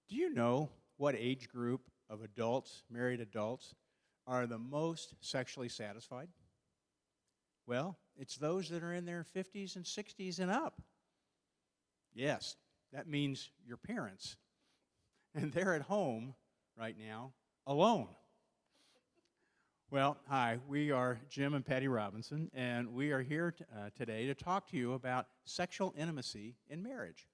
Do you know what age group of adults, married adults, are the most sexually satisfied? Well, it's those that are in their 50s and 60s and up. Yes, that means your parents. And they're at home right now alone. Well, hi, we are Jim and Patty Robinson, and we are here today to talk to you about sexual intimacy in marriage.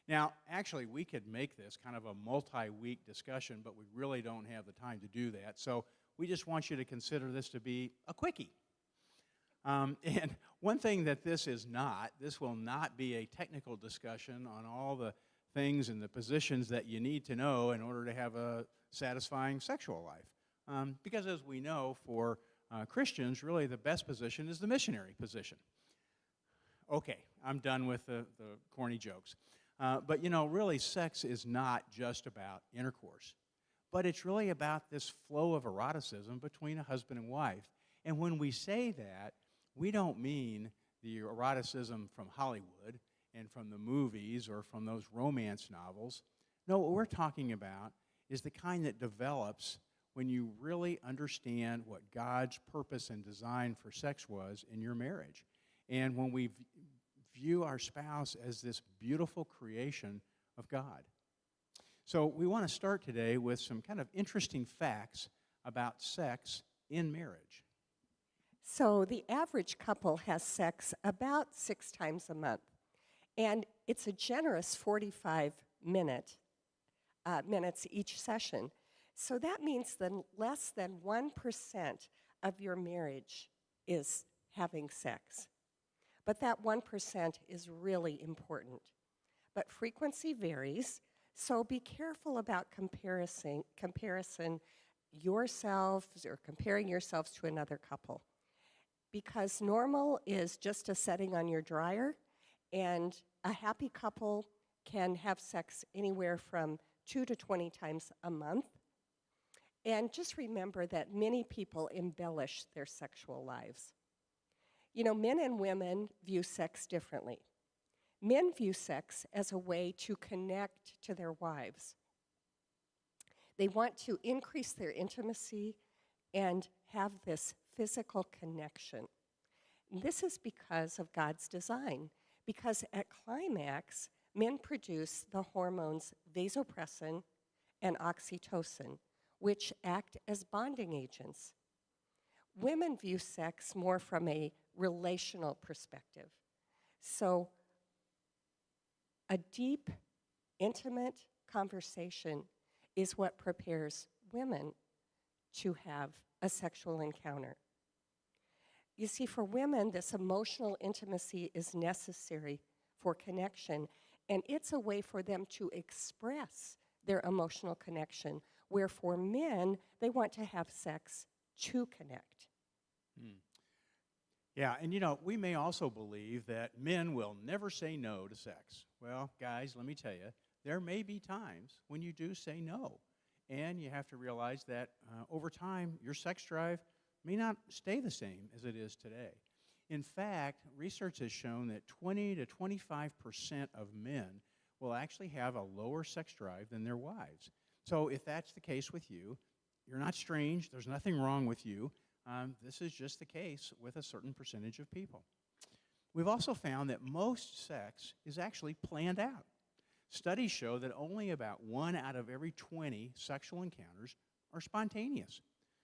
Now, actually, we could make this kind of a multi-week discussion, but we really don't have the time to do that. So we just want you to consider this to be a quickie. And one thing that this will not be a technical discussion on all the things and the positions that you need to know in order to have a satisfying sexual life. Because as we know, for Christians, really the best position is the missionary position. Okay, I'm done with the corny jokes. But you know, really sex is not just about intercourse, but it's really about this flow of eroticism between a husband and wife. And when we say that, we don't mean the eroticism from Hollywood and from the movies or from those romance novels. No, what we're talking about is the kind that develops when you really understand what God's purpose and design for sex was in your marriage. And when we view our spouse as this beautiful creation of God. So we want to start today with some kind of interesting facts about sex in marriage. So the average couple has sex about 6 times a month, and it's a generous 45 minutes each session. So that means that less than 1% of your marriage is having sex. But that 1% is really important. But frequency varies, so be careful about comparison yourselves or comparing yourselves to another couple. Because normal is just a setting on your dryer, and a happy couple can have sex anywhere from 2 to 20 times a month. And just remember that many people embellish their sexual lives. You know, men and women view sex differently. Men view sex as a way to connect to their wives. They want to increase their intimacy and have this physical connection. And this is because of God's design. Because at climax, men produce the hormones vasopressin and oxytocin, which act as bonding agents. Women view sex more from a relational perspective. So a deep, intimate conversation is what prepares women to have a sexual encounter. You see, for women, this emotional intimacy is necessary for connection, and it's a way for them to express their emotional connection, where for men, they want to have sex to connect. Yeah, and you know, we may also believe that men will never say no to sex. Well, guys, let me tell you, there may be times when you do say no. And you have to realize that over time, your sex drive may not stay the same as it is today. In fact, research has shown that 20 to 25% of men will actually have a lower sex drive than their wives. So if that's the case with you, you're not strange. There's nothing wrong with you. This is just the case with a certain percentage of people. We've also found that most sex is actually planned out. Studies show that only about 1 out of every 20 sexual encounters are spontaneous.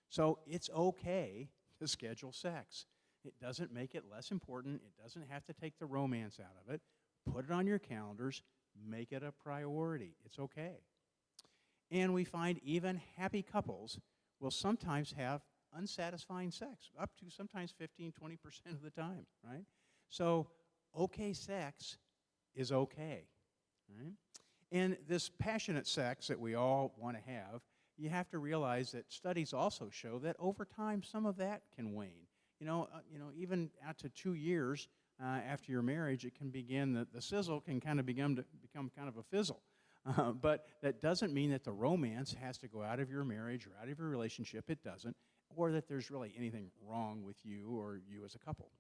So it's okay to schedule sex. It doesn't make it less important. It doesn't have to take the romance out of it. Put it on your calendars. Make it a priority. It's okay. And we find even happy couples will sometimes have unsatisfying sex, up to sometimes 15, 20% of the time, right? So okay sex is okay. Right? And this passionate sex that we all want to have, you have to realize that studies also show that over time some of that can wane. You know, even out to 2 years after your marriage, it can begin, the sizzle can kind of become kind of a fizzle. But that doesn't mean that the romance has to go out of your marriage or out of your relationship. It doesn't. Or that there's really anything wrong with you or you as a couple.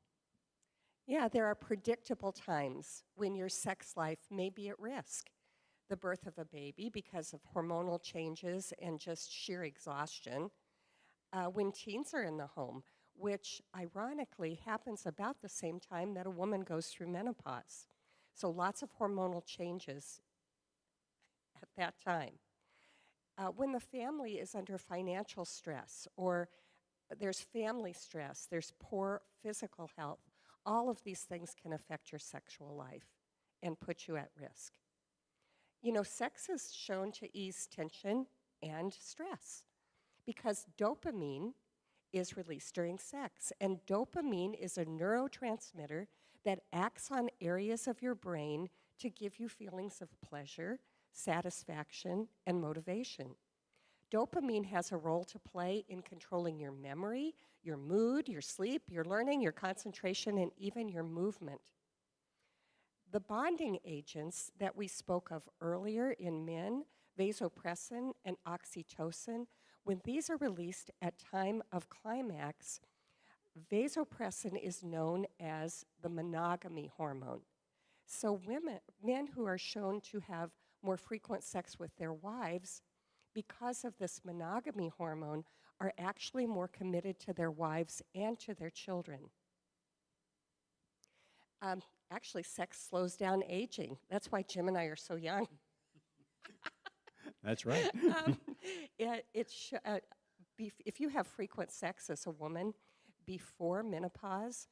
Yeah, there are predictable times when your sex life may be at risk. the birth of a baby because of hormonal changes and just sheer exhaustion. When teens are in the home, which ironically happens about the same time that a woman goes through menopause. So lots of hormonal changes at that time. When the family is under financial stress or there's family stress, there's poor physical health, all of these things can affect your sexual life and put you at risk. You know, sex is shown to ease tension and stress because dopamine is released during sex. And dopamine is a neurotransmitter that acts on areas of your brain to give you feelings of pleasure, satisfaction, and motivation. Dopamine has a role to play in controlling your memory, your mood, your sleep, your learning, your concentration, and even your movement. The bonding agents that we spoke of earlier in men, vasopressin and oxytocin, when these are released at time of climax, vasopressin is known as the monogamy hormone. So men who are shown to have more frequent sex with their wives, because of this monogamy hormone, are actually more committed to their wives and to their children. Actually, sex slows down aging. That's why Jim and I are so young. That's right. If you have frequent sex as a woman before menopause,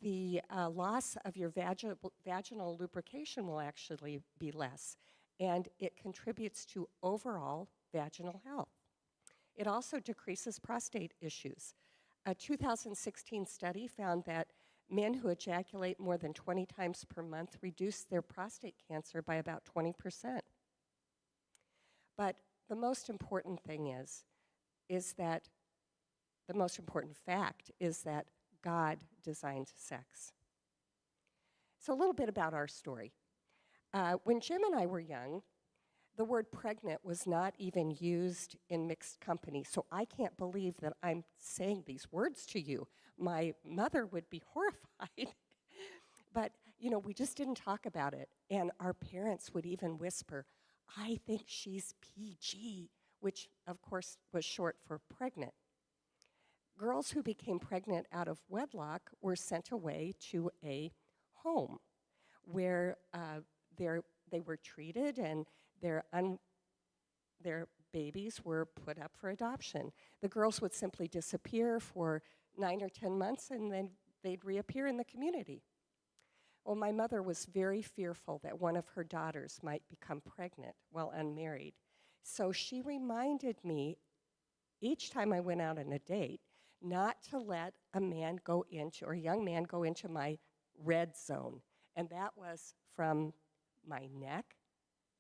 the loss of your vaginal lubrication will actually be less, and it contributes to overall vaginal health. It also decreases prostate issues. A 2016 study found that men who ejaculate more than 20 times per month reduce their prostate cancer by about 20%. But the most important thing is that the most important fact is that God designed sex. So a little bit about our story. When Jim and I were young, the word pregnant was not even used in mixed company, so I can't believe that I'm saying these words to you. My mother would be horrified. But, you know, we just didn't talk about it. And our parents would even whisper, "I think she's PG," which, of course, was short for pregnant. Girls who became pregnant out of wedlock were sent away to a home where they were treated and their babies were put up for adoption. The girls would simply disappear for 9 or 10 months, and then they'd reappear in the community. Well, my mother was very fearful that one of her daughters might become pregnant while unmarried. So she reminded me each time I went out on a date not to let a man go into, or a young man go into my red zone. And that was from my neck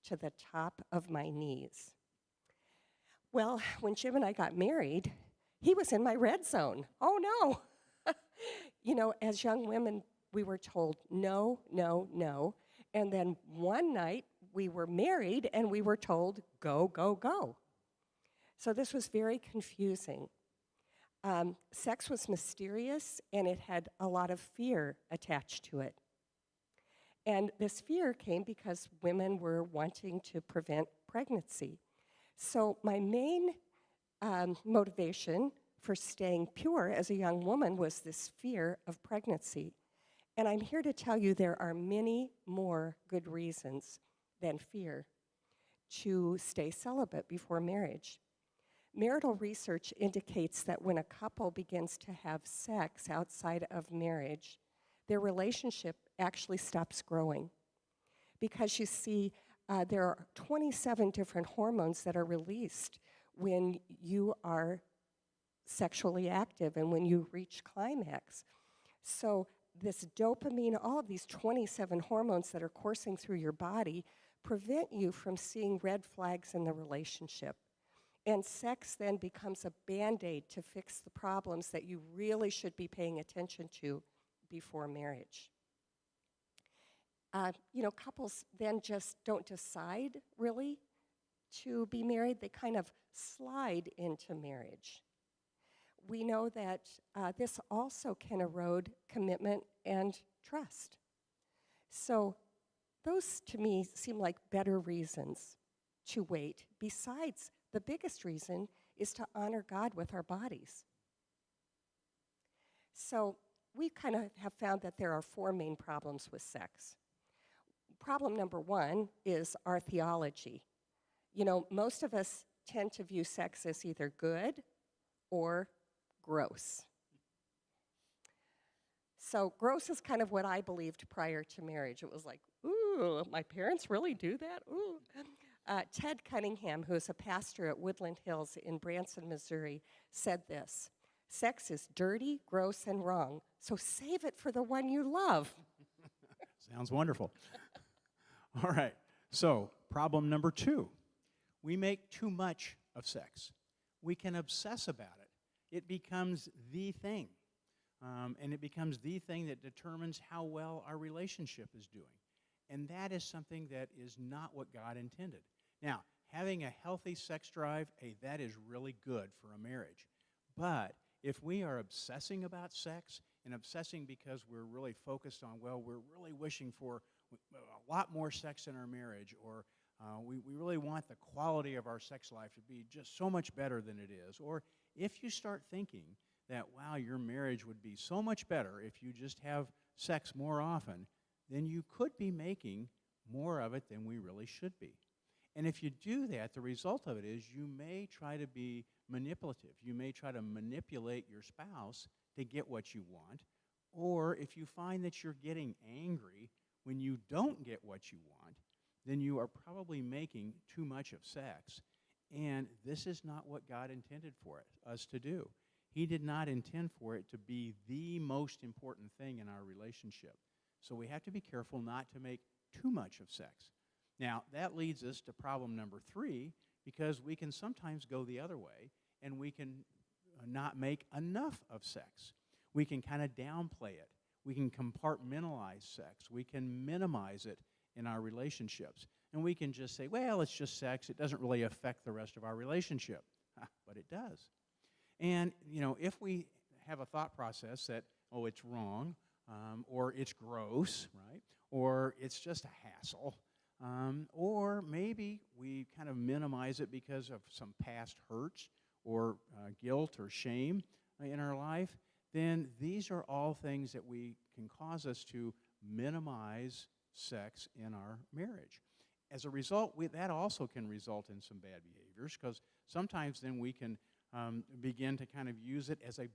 to the top of my knees. Well, when Jim and I got married, he was in my red zone. Oh no. You know, as young women, we were told no, no, no. And then one night we were married and we were told go, go, go. So this was very confusing. Sex was mysterious and it had a lot of fear attached to it. And this fear came because women were wanting to prevent pregnancy. So my main motivation for staying pure as a young woman was this fear of pregnancy. And I'm here to tell you there are many more good reasons than fear to stay celibate before marriage. Marital research indicates that when a couple begins to have sex outside of marriage, their relationship actually stops growing. Because you see, there are 27 different hormones that are released when you are sexually active and when you reach climax. So this dopamine, all of these 27 hormones that are coursing through your body prevent you from seeing red flags in the relationship. And sex then becomes a Band-Aid to fix the problems that you really should be paying attention to before marriage. You know, couples then just don't decide really to be married. They kind of slide into marriage. We know that this also can erode commitment and trust. So those to me seem like better reasons to wait, besides the biggest reason is to honor God with our bodies. So we kind of have found that there are four main problems with sex. Problem number one is our theology. You know, most of us tend to view sex as either good or gross. So gross is kind of what I believed prior to marriage. It was like, ooh, my parents really do that? Ooh. Ted Cunningham, who is a pastor at Woodland Hills in Branson, Missouri, said this: sex is dirty, gross, and wrong, so save it for the one you love. Sounds wonderful. All right, so problem number two. We make too much of sex. We can obsess about it. It becomes the thing. And it becomes the thing that determines how well our relationship is doing. And that is something that is not what God intended. Now, having a healthy sex drive, that is really good for a marriage. But if we are obsessing about sex and obsessing because we're really focused on, well, we're really wishing for a lot more sex in our marriage, or we really want the quality of our sex life to be just so much better than it is, or if you start thinking that, wow, your marriage would be so much better if you just have sex more often, then you could be making more of it than we really should be. And if you do that, the result of it is you may try to be manipulative. You may try to manipulate your spouse to get what you want, or if you find that you're getting angry when you don't get what you want, then you are probably making too much of sex, and this is not what God intended for us to do. He did not intend for it to be the most important thing in our relationship. So we have to be careful not to make too much of sex. Now, that leads us to problem number three, because we can sometimes go the other way, and we can not make enough of sex. We can kind of downplay it. We can compartmentalize sex. We can minimize it in our relationships. And we can just say, well, it's just sex. It doesn't really affect the rest of our relationship. But it does. And, you know, if we have a thought process that, oh, it's wrong, or it's gross, right, or it's just a hassle, or maybe we kind of minimize it because of some past hurts or guilt or shame in our life, then these are all things that can cause us to minimize sex in our marriage. As a result, that also can result in some bad behaviors, because sometimes then we can begin to kind of use it as a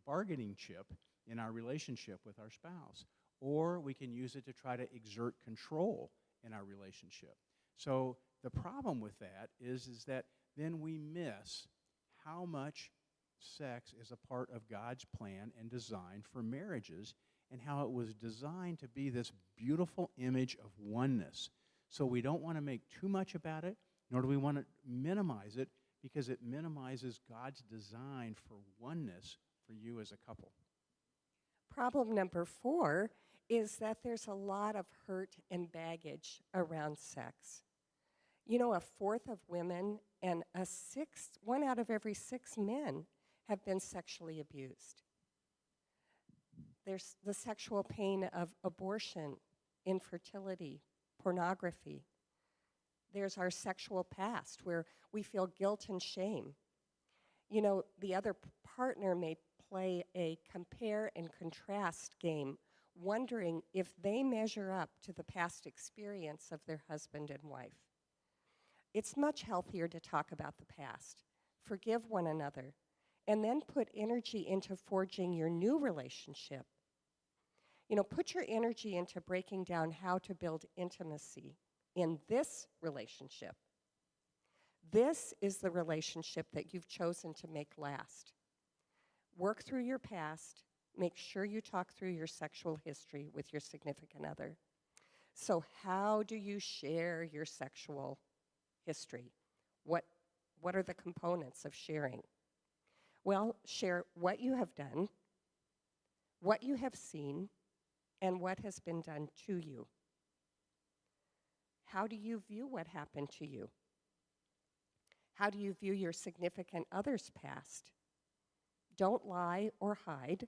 bargaining chip in our relationship with our spouse. Or we can use it to try to exert control in our relationship. So the problem with that is that then we miss how much sex is a part of God's plan and design for marriages, and how it was designed to be this beautiful image of oneness. So we don't want to make too much about it, nor do we want to minimize it, because it minimizes God's design for oneness for you as a couple. Problem number four is that there's a lot of hurt and baggage around sex. You know, a fourth of women and one out of every 6 men have been sexually abused. There's the sexual pain of abortion, infertility, pornography. There's our sexual past where we feel guilt and shame. You know, the other partner may play a compare and contrast game, wondering if they measure up to the past experience of their husband and wife. It's much healthier to talk about the past, forgive one another, and then put energy into forging your new relationship. You know, put your energy into breaking down how to build intimacy in this relationship. This is the relationship that you've chosen to make last. Work through your past. Make sure you talk through your sexual history with your significant other. So how do you share your sexual history? What are the components of sharing? Well, share what you have done, what you have seen, and what has been done to you. How do you view what happened to you? How do you view your significant other's past? Don't lie or hide,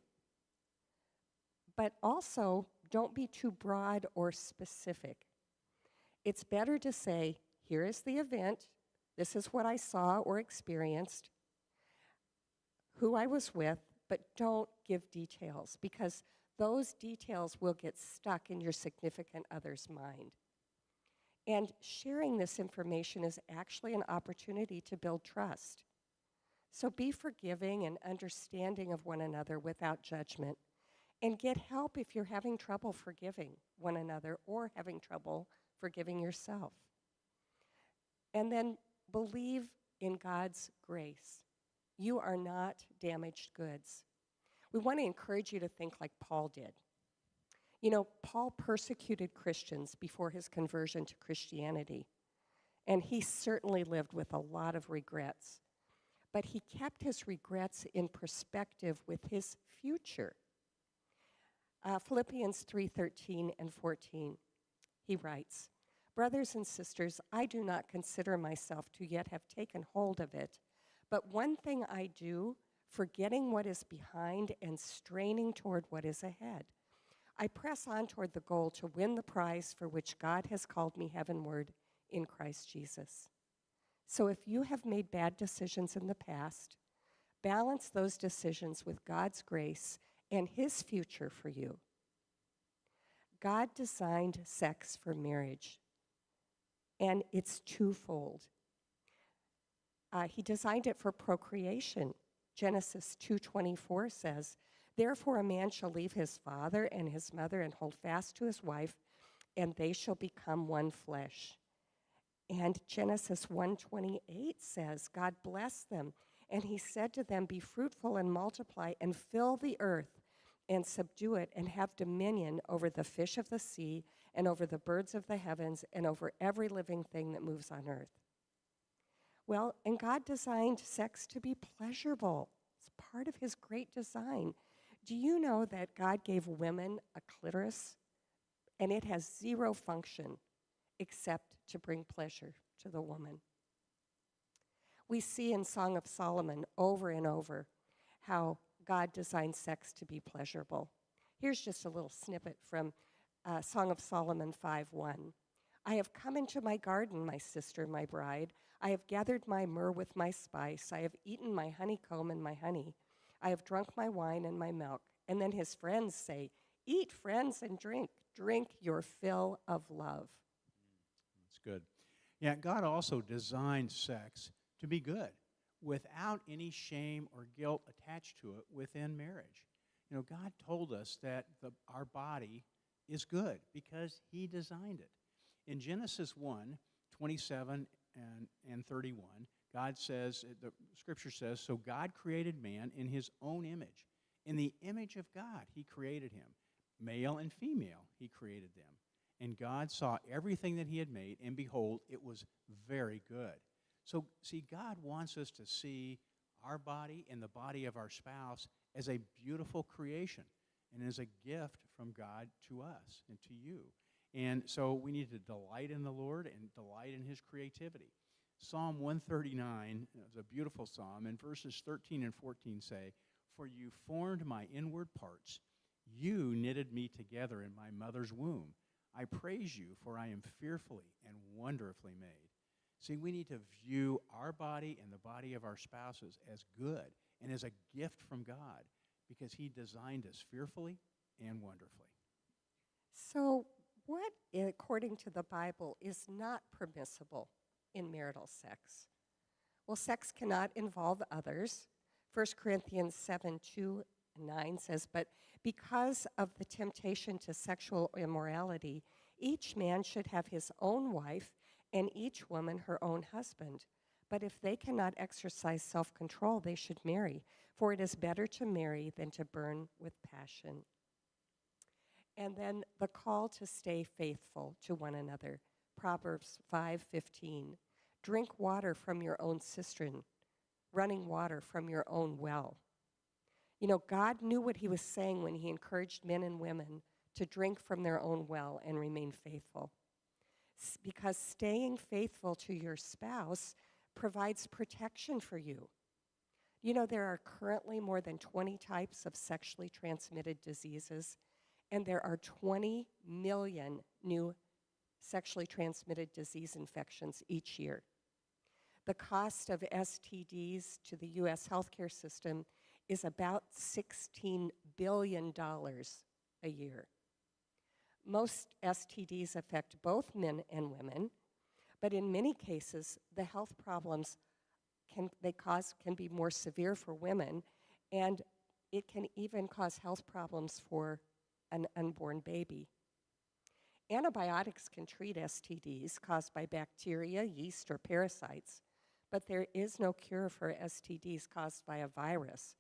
but also don't be too broad or specific. It's better to say, here is the event, this is what I saw or experienced, who I was with, but don't give details because those details will get stuck in your significant other's mind. And sharing this information is actually an opportunity to build trust. So be forgiving and understanding of one another without judgment. And get help if you're having trouble forgiving one another or having trouble forgiving yourself. And then believe in God's grace. You are not damaged goods. We want to encourage you to think like Paul did. You know, Paul persecuted Christians before his conversion to Christianity, and he certainly lived with a lot of regrets. But he kept his regrets in perspective with his future. Philippians 3:13 and 14, he writes, "Brothers and sisters, I do not consider myself to yet have taken hold of it, but one thing I do, forgetting what is behind and straining toward what is ahead. I press on toward the goal to win the prize for which God has called me heavenward in Christ Jesus." So if you have made bad decisions in the past, balance those decisions with God's grace and his future for you. God designed sex for marriage, and it's twofold. He designed it for procreation. Genesis 2:24 says, "Therefore a man shall leave his father and his mother and hold fast to his wife, and they shall become one flesh." And Genesis 1:28 says, "God blessed them, and he said to them, be fruitful and multiply and fill the earth and subdue it and have dominion over the fish of the sea and over the birds of the heavens and over every living thing that moves on earth." Well, and God designed sex to be pleasurable. It's part of his great design. Do you know that God gave women a clitoris and it has zero function except to bring pleasure to the woman? We see in Song of Solomon over and over how God designed sex to be pleasurable. Here's just a little snippet from Song of Solomon 5:1. "I have come into my garden, my sister, my bride. I have gathered my myrrh with my spice. I have eaten my honeycomb and my honey. I have drunk my wine and my milk." And then his friends say, "Eat, friends, and drink. Drink your fill of love." That's good. Yeah, God also designed sex to be good without any shame or guilt attached to it within marriage. You know, God told us that our body is good because he designed it. In Genesis 1:27 and 31, God says, the scripture says, "So God created man in his own image. In the image of God, he created him. Male and female, he created them. And God saw everything that he had made, and behold, it was very good." So, see, God wants us to see our body and the body of our spouse as a beautiful creation and as a gift from God to us and to you. And so we need to delight in the Lord and delight in his creativity. Psalm 139 is a beautiful psalm, and verses 13 and 14 say, "For you formed my inward parts. You knitted me together in my mother's womb. I praise you, for I am fearfully and wonderfully made." See, we need to view our body and the body of our spouses as good and as a gift from God because he designed us fearfully and wonderfully. So what, according to the Bible, is not permissible in marital sex? Well, sex cannot involve others. 1 Corinthians 7:2-9 says, "But because of the temptation to sexual immorality, each man should have his own wife and each woman her own husband. But if they cannot exercise self-control, they should marry, for it is better to marry than to burn with passion." And then the call to stay faithful to one another. Proverbs 5:15. "Drink water from your own cistern, running water from your own well." You know, God knew what he was saying when he encouraged men and women to drink from their own well and remain faithful. Because staying faithful to your spouse provides protection for you. You know, there are currently more than 20 types of sexually transmitted diseases, and there are 20 million new sexually transmitted disease infections each year. The cost of STDs to the U.S. healthcare system is about $16 billion a year. Most STDs affect both men and women, but in many cases, the health problems they cause can be more severe for women, and it can even cause health problems for an unborn baby. Antibiotics can treat STDs caused by bacteria, yeast, or parasites, but there is no cure for STDs caused by a virus.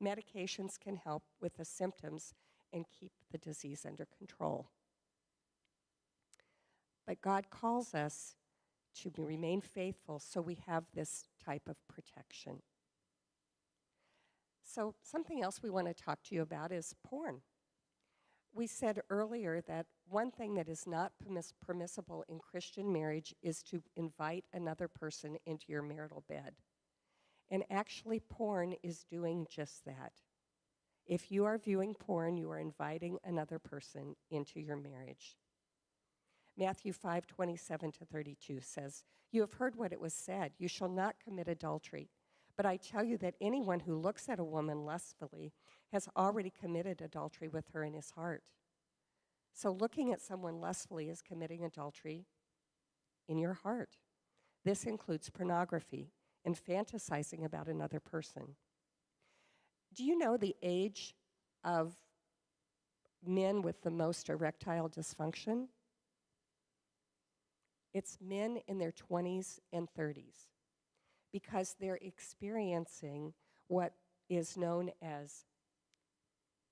Medications can help with the symptoms and keep the disease under control. But God calls us to remain faithful, so we have this type of protection. So something else we want to talk to you about is porn. We said earlier that one thing that is not permissible in Christian marriage is to invite another person into your marital bed. And actually, porn is doing just that. If you are viewing porn, you are inviting another person into your marriage. Matthew 5:27-32 says, "You have heard what it was said, you shall not commit adultery. But I tell you that anyone who looks at a woman lustfully has already committed adultery with her in his heart." So looking at someone lustfully is committing adultery in your heart. This includes pornography and fantasizing about another person. Do you know the age of men with the most erectile dysfunction? It's men in their 20s and 30s because they're experiencing what is known as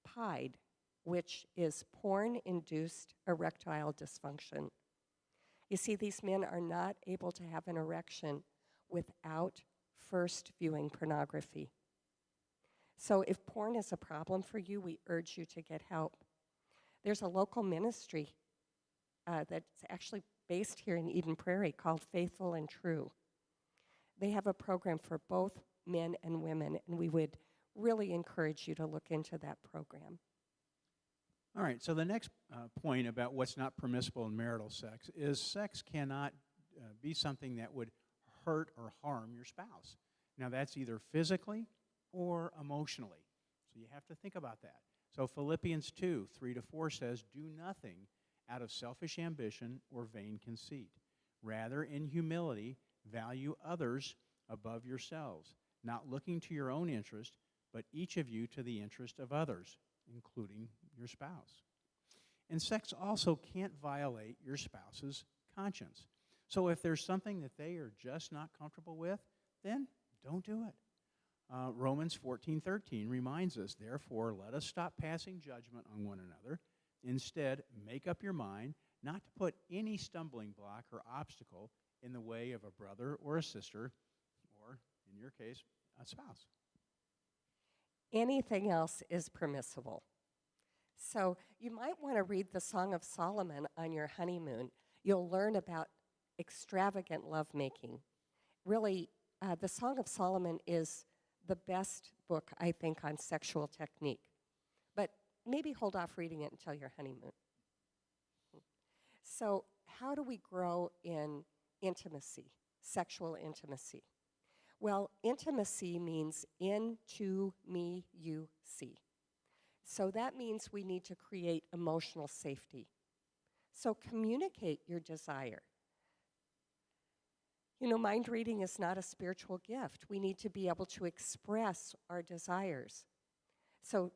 PIDE, which is porn-induced erectile dysfunction. You see, these men are not able to have an erection without first viewing pornography. So if porn is a problem for you, we urge you to get help. There's a local ministry that's actually based here in Eden Prairie called Faithful and True. They have a program for both men and women, and we would really encourage you to look into that program. All right, so the next point about what's not permissible in marital sex is sex cannot be something that would hurt or harm your spouse. Now, that's either physically or emotionally, so you have to think about that. So Philippians 2:3-4 says, "Do nothing out of selfish ambition or vain conceit. Rather, in humility, value others above yourselves, not looking to your own interest, but each of you to the interest of others, including your spouse." And sex also can't violate your spouse's conscience. So if there's something that they are just not comfortable with, then don't do it. Romans 14:13 reminds us, "Therefore, let us stop passing judgment on one another. Instead, make up your mind not to put any stumbling block or obstacle in the way of a brother or a sister, or, in your case, a spouse." Anything else is permissible. So you might want to read the Song of Solomon on your honeymoon. You'll learn about extravagant lovemaking. Really, the Song of Solomon is the best book, I think, on sexual technique. But maybe hold off reading it until your honeymoon. So how do we grow in intimacy, sexual intimacy? Well, intimacy means into me, you see. So that means we need to create emotional safety. So communicate your desire. You know, mind reading is not a spiritual gift. We need to be able to express our desires. So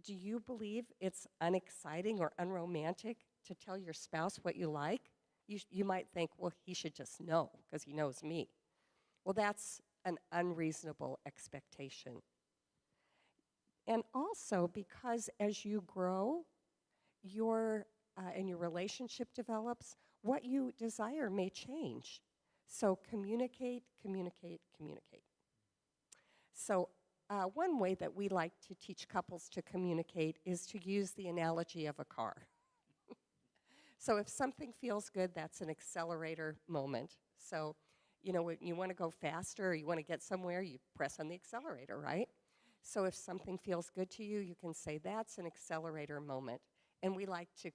do you believe it's unexciting or unromantic to tell your spouse what you like? You might think, well, he should just know because he knows me. Well, that's an unreasonable expectation. And also because as you grow, and your relationship develops, what you desire may change. So communicate, communicate, communicate. So one way that we like to teach couples to communicate is to use the analogy of a car. So if something feels good, that's an accelerator moment. So, you know, when you want to go faster or you want to get somewhere, you press on the accelerator, right? So if something feels good to you, you can say that's an accelerator moment. And we like to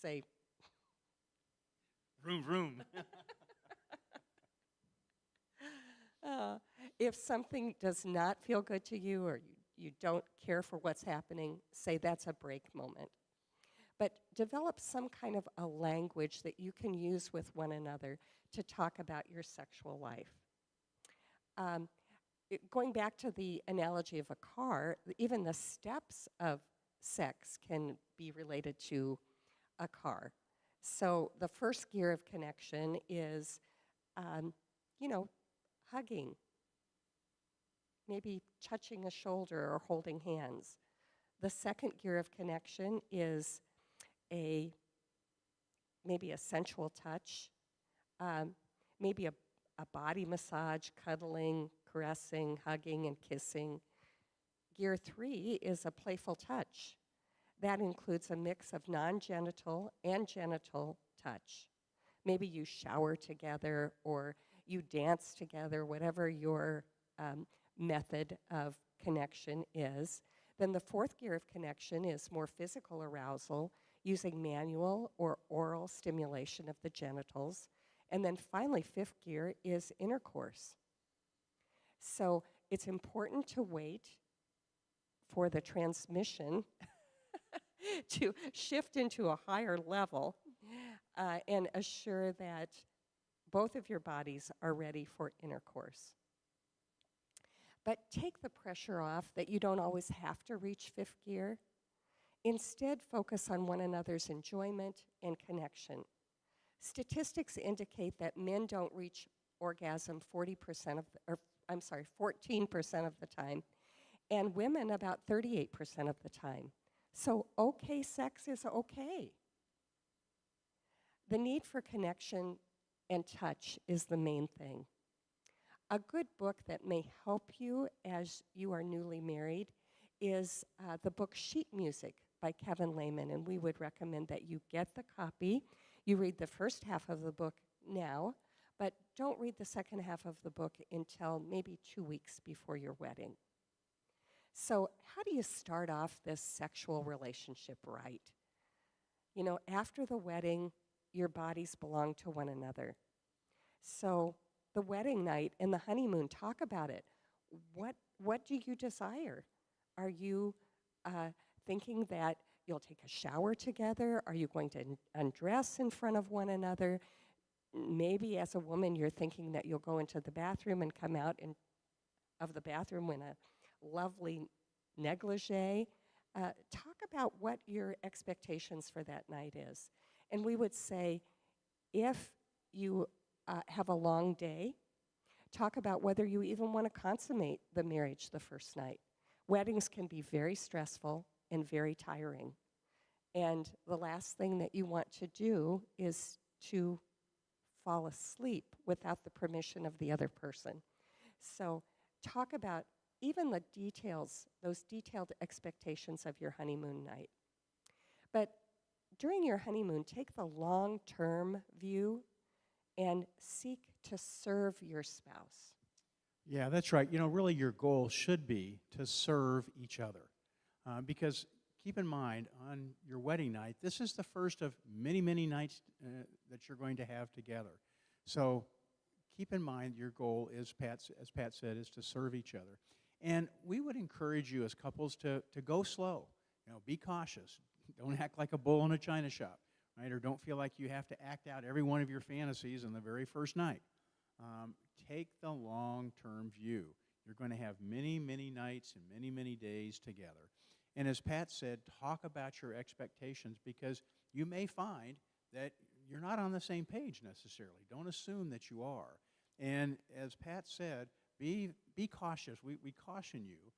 say, Vroom, vroom. Uh, if something does not feel good to you or you don't care for what's happening, say that's a break moment. But develop some kind of a language that you can use with one another to talk about your sexual life. Um, Going back to the analogy of a car, even the steps of sex can be related to a car. So the first gear of connection is, um, you know, hugging, maybe touching a shoulder or holding hands. The second gear of connection is a maybe a sensual touch, um, maybe a body massage, cuddling, caressing, hugging, and kissing. Gear 3 is a playful touch. That includes a mix of non-genital and genital touch. Maybe you shower together or you dance together, whatever your method of connection is. Then the fourth gear of connection is more physical arousal using manual or oral stimulation of the genitals. And then finally, fifth gear is intercourse. So it's important to wait for the transmission to shift into a higher level and assure that both of your bodies are ready for intercourse. But take the pressure off that you don't always have to reach fifth gear. Instead, focus on one another's enjoyment and connection. Statistics indicate that men don't reach orgasm 14% of the time, and women about 38% of the time. So okay sex is okay. The need for connection and touch is the main thing. A good book that may help you as you are newly married is the book Sheet Music by Kevin Lehman, and we would recommend that you get the copy. You read the first half of the book now, but don't read the second half of the book until maybe 2 weeks before your wedding. So how do you start off this sexual relationship right? You know, after the wedding, your bodies belong to one another. So the wedding night and the honeymoon, talk about it. What do you desire? Are you thinking that you'll take a shower together? Are you going to undress in front of one another? Maybe as a woman, you're thinking that you'll go into the bathroom and come out of the bathroom in a lovely negligee. Talk about what your expectations for that night is. And we would say, if you have a long day, talk about whether you even want to consummate the marriage the first night. Weddings can be very stressful and very tiring. And the last thing that you want to do is to fall asleep without the permission of the other person. So talk about even the details, those detailed expectations of your honeymoon night. But during your honeymoon, take the long-term view and seek to serve your spouse. Yeah, that's right. You know, really your goal should be to serve each other. Because keep in mind, on your wedding night, this is the first of many, many nights that you're going to have together. So keep in mind your goal is, as Pat said, is to serve each other. And we would encourage you as couples to go slow. You know, be cautious. Don't act like a bull in a china shop, right? Or don't feel like you have to act out every one of your fantasies on the very first night. Take the long-term view. You're going to have many, many nights and many, many days together. And as Pat said, talk about your expectations, because you may find that you're not on the same page necessarily. Don't assume that you are. And as Pat said, be cautious. We caution you.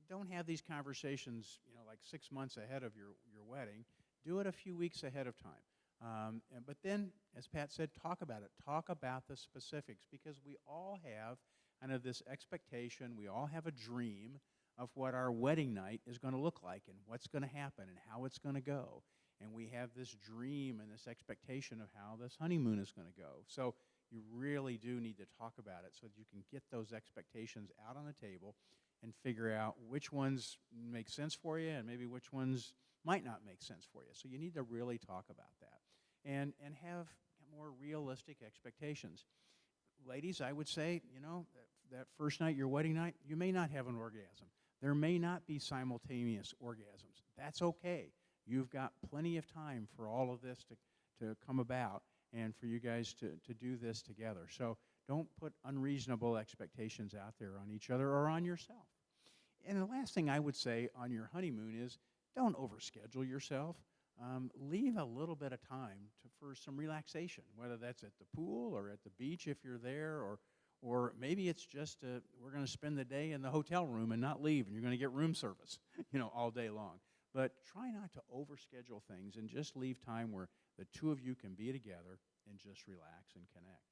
Don't have these conversations, you know, like 6 months ahead of your wedding. Do it a few weeks ahead of time. But then, as Pat said, talk about it. Talk about the specifics, because we all have kind of this expectation. We all have a dream of what our wedding night is going to look like and what's going to happen and how it's going to go. And we have this dream and this expectation of how this honeymoon is going to go. So you really do need to talk about it so that you can get those expectations out on the table and figure out which ones make sense for you and maybe which ones might not make sense for you. So you need to really talk about that and have more realistic expectations. Ladies, I would say, that first night, your wedding night, you may not have an orgasm. There may not be simultaneous orgasms. That's okay. You've got plenty of time for all of this to come about and for you guys to do this together. So don't put unreasonable expectations out there on each other or on yourself. And the last thing I would say on your honeymoon is don't overschedule yourself. Leave a little bit of time for some relaxation, whether that's at the pool or at the beach if you're there, or maybe it's just we're going to spend the day in the hotel room and not leave, and you're going to get room service, all day long. But try not to overschedule things and just leave time where the two of you can be together and just relax and connect.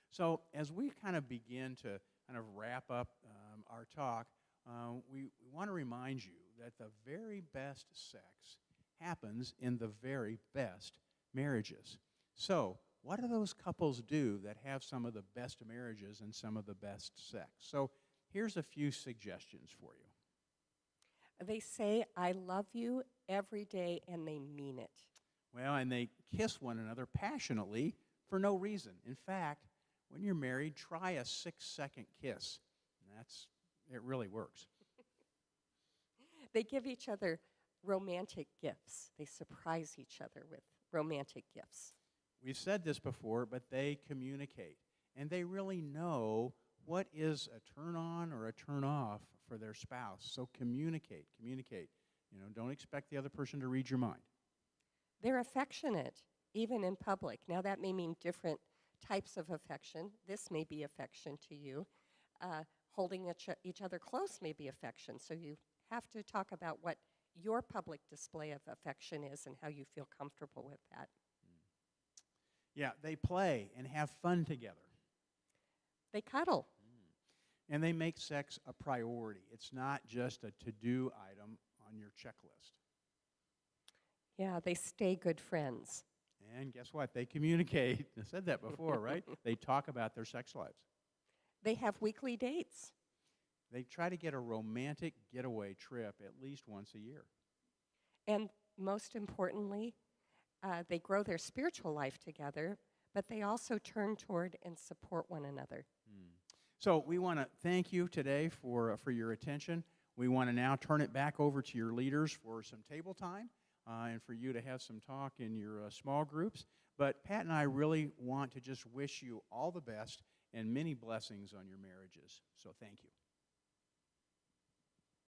So as we kind of begin to kind of wrap up our talk, we want to remind you that the very best sex happens in the very best marriages. So what do those couples do that have some of the best marriages and some of the best sex? So here's a few suggestions for you. They say, "I love you" every day, and they mean it. Well, and they kiss one another passionately for no reason. In fact, when you're married, try a 6-second kiss. It really works. They give each other romantic gifts. They surprise each other with romantic gifts. We've said this before, but they communicate. And they really know what is a turn on or a turn off for their spouse. So communicate. Don't expect the other person to read your mind. They're affectionate, even in public. Now, that may mean different types of affection. This may be affection to you. Holding each other close may be affection. So you have to talk about what your public display of affection is and how you feel comfortable with that. Yeah, they play and have fun together. They cuddle. And they make sex a priority. It's not just a to-do item on your checklist. Yeah, they stay good friends. And guess what? They communicate. I said that before, right? They talk about their sex lives. They have weekly dates. They try to get a romantic getaway trip at least once a year. And most importantly, they grow their spiritual life together, but they also turn toward and support one another. So we want to thank you today for your attention. We want to now turn it back over to your leaders for some table time and for you to have some talk in your small groups. But Pat and I really want to just wish you all the best and many blessings on your marriages. So thank you.